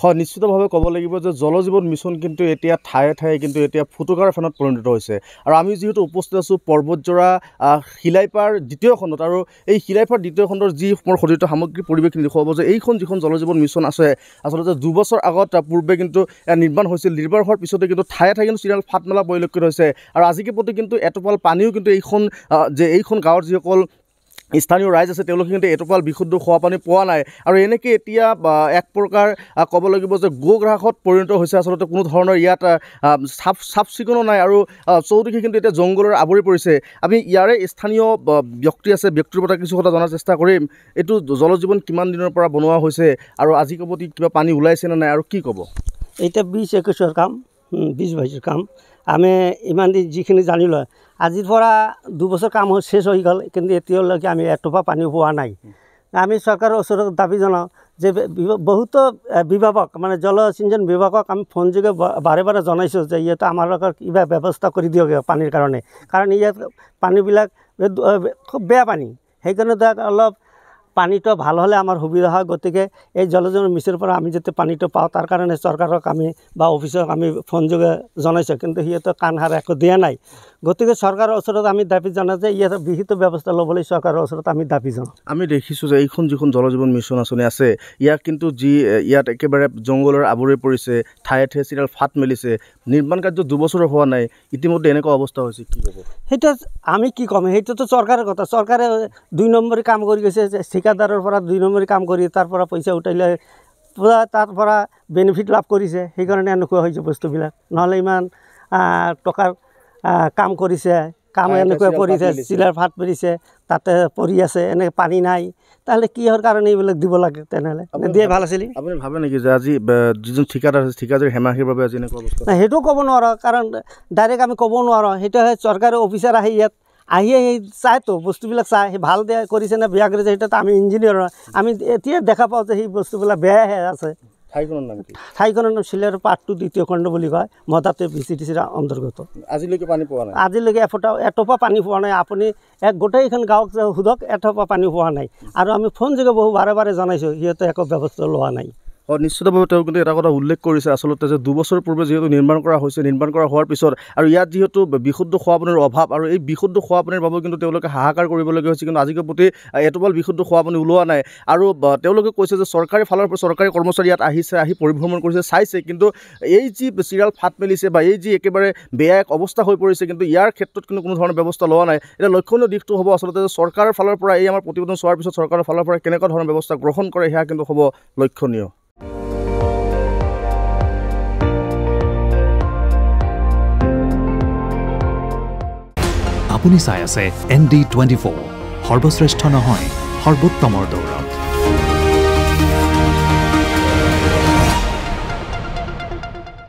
হয় নিশ্চিতভাৱে ক'ব লাগিব যে জল জীৱন মিছন কিন্তু এতিয়া ঠায়ে ঠায়ে কিন্তু এতিয়া ফুটুকাৰ ফেনত পৰিণত হৈছে আৰু আমি যিহেতু উপস্থিত আছোঁ পৰ্বতজোৰা শিলাইপাৰ দ্বিতীয় খণ্ডত আৰু এই শিলাইপাৰ দ্বিতীয় খণ্ডৰ যি মোৰ সতীৰ্থ সামগ্ৰিক পৰিৱেশখিনি দেখুৱাব যে এইখন যিখন জল জীৱন মিছন আছে আচলতে 2 বছৰ আগত পূৰ্বে কিন্তু নিৰ্মাণ হৈছিল নিৰ্মাণ হোৱাৰ পিছতে কিন্তু ঠায়ে ঠায়ে কিন্তু চিৰিয়েল ফাট মেলা পৰিলক্ষিত হৈছে আৰু আজিকে প্ৰতি কিন্তু এটোপাল পানীও কিন্তু এইখন গাঁৱৰ যিসকল স্থানীয় ৰাইজ আছে তেওঁলোকে কিন্তু এটোপাল বিশুদ্ধ খোৱা পানী পোৱা নাই আৰু এনেকৈ এতিয়া এক প্ৰকাৰ ক'ব লাগিব যে গোগ্ৰাসত পৰিণত হৈছে আচলতে কোনো ধৰণৰ ইয়াত চাফ চিকুণো নাই আৰু চৌদিশে কিন্তু এতিয়া জংঘলৰ আৱৰি পৰিছে আমি ইয়াৰে স্থানীয় ব্যক্তি আছে ব্যক্তিৰ পৰা কিছু কথা জনাৰ চেষ্টা কৰিম এইটো জল জীৱন কিমান দিনৰ পৰা বনোৱা হৈছে আৰু আজিকে প্ৰতি কিবা পানী ওলাইছে নে নাই আৰু কি ক'ব এইটা 20-21 কাম 20-22 কাম আমি ইমান দিন যিখিনি জানিলোঁ আজিৰ পৰা 2 বছৰ কাম শেষ হৈ গ'ল কিন্তু এতিয়ালৈকে আমি এটোপা পানী পোৱা নাই আমি চৰকাৰৰ ওচৰত দাবী জনাওঁ যে বহুতো বিভাগক মানে জলসিঞ্চন বিভাগক আমি ফোন যোগে বাৰে বাৰে জনাইছোঁ যে ইয়াতে আমাৰ কিবা ব্যৱস্থা কৰি দিয়ক পানীৰ কাৰণে কাৰণ ইয়াত পানীবিলাক খুব বেয়া পানী সেইকাৰণে অলপ পানীটো ভাল হ'লে আমাৰ সুবিধা হয় গতিকে এই জল জীৱন মিছনৰ পৰা আমি যাতে পানীটো পাওঁ তাৰ কাৰণে চৰকাৰক আমি বা অফিচক আমি ফোন যোগে জনাইছোঁ কিন্তু সিহঁতে কাণ সাৰ একো দিয়া নাই গতিকে চৰকাৰৰ ওচৰত আমি দাবী জনাওঁ যে ইয়াত বিহিত ব্যৱস্থা ল'বলৈ চৰকাৰৰ ওচৰত আমি দাবী জনাওঁ আমি দেখিছোঁ যে এইখন যিখন জল জীৱন মিছন আঁচনি আছে ইয়াক কিন্তু ইয়াত একেবাৰে জংঘলৰ আৱৰি পৰিছে ঠায়ে ঠায়ে চিৰিয়েল ফাট মেলিছে নিৰ্মাণ কাৰ্য 2 বছৰ হোৱা নাই ইতিমধ্যে এনেকুৱা অৱস্থা হৈছে কি ক'ব সেইটো আমি কি ক'ম সেইটোতো চৰকাৰৰ কথা চৰকাৰে 2 নম্বৰী কাম কৰি গৈছে ঠিকাদাৰৰ পৰা 2 নম্বৰী কাম কৰি তাৰ পৰা পইচা উঠাইলে পূৰা তাৰ পৰা বেনিফিট লাভ কৰিছে সেইকাৰণে এনেকুৱা হৈছে বস্তুবিলাক নহ'লে ইমান টকাৰ কাম কৰিছে কাম এনেকুৱা পৰিছে চিলাৰ ফাট পৰিছে তাতে পৰি আছে এনেকৈ পানী নাই তাহলে কিহৰ কাৰণে এইবিলাক দিব লাগে তেনেহ'লে দিয়ে ভাল আছিল আপুনি ভাবে নেকি যে আজি যিজন ঠিকাদাৰ আছে ঠিকাদাৰ হেমাহিৰ বাবে আজি এনেকুৱা অৱস্থা সেইটো ক'ব নোৱাৰোঁ কাৰণ ডাইৰেক্ট আমি ক'ব নোৱাৰোঁ সেইটো চৰকাৰী অফিচাৰ আহি ইয়াত আহি চাইতো বস্তুবিলাক চাই ভাল দিয়া কৰিছে নে বেয়া কৰিছে সেইটো আমি ইঞ্জিনিয়াৰ আমি এতিয়া দেখা পাওঁ যে সেই বস্তুবিলাক বেয়াহে আছে ঠাইখনৰ নাম চিলাইৰ পাৰ্ট 2 দ্বিতীয় খণ্ড বুলি কয় মদাতে VCTCৰ অন্তৰ্গত আজিলৈকে পানী পোৱা নাই আজিলৈকে এটোপা পানী পোৱা নাই আপুনি গোটেইখন গাঁৱক সোধক এটোপা পানী পোৱা নাই আৰু আমি ফোন যোগে বহু বাৰে বাৰে জনাইছোঁ সিহঁতে একো ব্যৱস্থা লোৱা নাই নিশ্চিতভাৱে তেওঁ কিন্তু এটা কথা উল্লেখ কৰিছে আচলতে যে 2 বছৰ পূৰ্বে যিহেতু নিৰ্মাণ কৰা হৈছে নিৰ্মাণ কৰা হোৱাৰ পিছত আৰু ইয়াত যিহেতু বিশুদ্ধ খোৱা পানীৰ অভাৱ আৰু এই বিশুদ্ধ খোৱা পানীৰ বাবে কিন্তু তেওঁলোকে হাহাকাৰ কৰিবলগীয়া হৈছে কিন্তু আজিকে প্ৰতি এটোপাল বিশুদ্ধ খোৱা পানী ওলোৱা নাই আৰু তেওঁলোকে কৈছে যে চৰকাৰী ফালৰ পৰা চৰকাৰী কৰ্মচাৰী ইয়াত আহি পৰিভ্ৰমণ কৰিছে চাইছে কিন্তু এই যি চিৰিয়েল ফাট মেলিছে বা এই যি একেবাৰে বেয়া এক অৱস্থা হৈ পৰিছে কিন্তু ইয়াৰ ক্ষেত্ৰত কিন্তু কোনো ধৰণৰ ব্যৱস্থা লোৱা নাই এতিয়া লক্ষণীয় দিশটো হ'ব আচলতে যে চৰকাৰৰ ফালৰ পৰা এই আমাৰ প্ৰতিবেদন চোৱাৰ পিছত চৰকাৰৰ ফালৰ পৰা কেনেকুৱা ধৰণৰ ব্যৱস্থা গ্ৰহণ কৰে সেয়া কিন্তু হ'ব লক্ষণীয় আপুনি চাই আছে ND24 সৰ্বশ্ৰেষ্ঠ নহয় সৰ্বোত্তমৰ দৌৰ